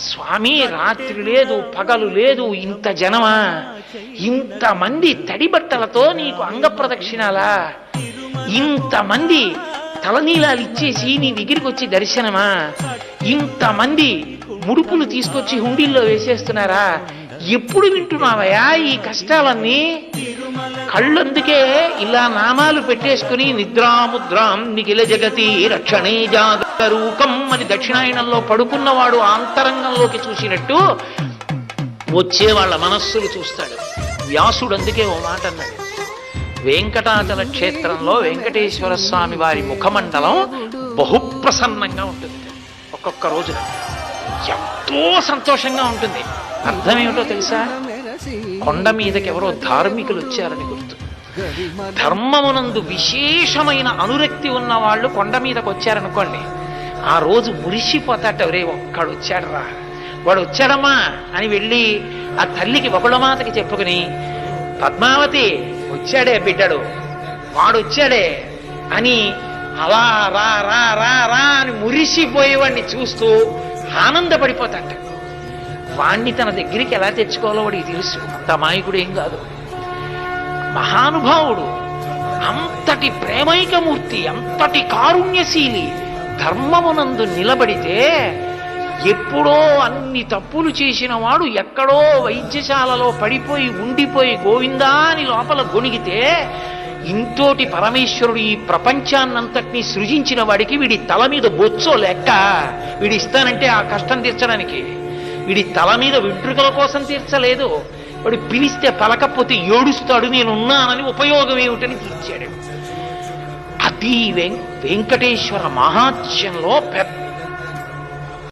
స్వామి రాత్రి లేదు పగలు లేదు, ఇంత జనమా, ఇంతమంది తడి బట్టలతో నీకు అంగ ప్రదక్షిణాలా, ఇంతమంది తలనీలాలు ఇచ్చేసి నీ దగ్గరికి వచ్చి దర్శనమా, ఇంతమంది ముడుపులు తీసుకొచ్చి హుండీల్లో వేసేస్తున్నారా, ఎప్పుడు వింటున్నావయా ఈ కష్టాలన్నీ? కళ్ళందుకే ఇలా నామాలు పెట్టేసుకుని నిద్రాముద్రాం నిఖిల జగతి రక్షణే జాగరూకం అని దక్షిణాయనంలో పడుకున్నవాడు ఆంతరంగంలోకి చూసినట్టు వచ్చే వాళ్ళ మనస్సులు చూస్తాడు. వ్యాసుడు అందుకే ఓ మాట అన్నాడు, వెంకటాచల క్షేత్రంలో వెంకటేశ్వర స్వామి వారి ముఖమండలం బహుప్రసన్నంగా ఉంటుంది. ఒక్కొక్క రోజున ఎంతో సంతోషంగా ఉంటుంది. అర్థం ఏమిటో తెలుసా? కొండ మీదకి ఎవరో ధార్మికులు వచ్చారని గుర్తు. ధర్మమునందు విశేషమైన అనురక్తి ఉన్న వాళ్ళు కొండ మీదకి వచ్చారనుకోండి, ఆ రోజు మురిసిపోతాట, రే ఒక్కడు వచ్చాడు రా, వాడు వచ్చాడమ్మా అని వెళ్ళి ఆ తల్లికి ఒకళ్ళమాతకి చెప్పుకుని, పద్మావతి వచ్చాడే బిడ్డడు, వాడు వచ్చాడే అని అలా రా రా రా రా అని మురిసిపోయేవాడిని చూస్తూ ఆనందపడిపోతాట. వాణ్ణి తన దగ్గరికి ఎలా తెచ్చుకోవాలో వాడికి తెలుసు. అంత అమాయకుడు ఏం కాదు, మహానుభావుడు, అంతటి ప్రేమైకమూర్తి, అంతటి కారుణ్యశీలి. ధర్మమునందు నిలబడితే ఎప్పుడో అన్ని తప్పులు చేసిన వాడు ఎక్కడో వైద్యశాలలో పడిపోయి ఉండిపోయి గోవిందా అని లోపల గొణిగితే, ఇంతోటి పరమేశ్వరుడు ఈ ప్రపంచాన్నంతటినీ సృజించిన వాడికి వీడి తల మీద బొచ్చో లెక్క, వీడి ఇస్తానంటే ఆ కష్టం తీర్చడానికి. వీడి తల మీద వెంట్రుకల కోసం తీర్చలేదు, వాడు పిలిస్తే పలకపోతే ఏడుస్తాడు, నేనున్నానని ఉపయోగం ఏమిటని తీర్చాడు. అది వెంకటేశ్వర మహాత్మ్యంలో పెద్ద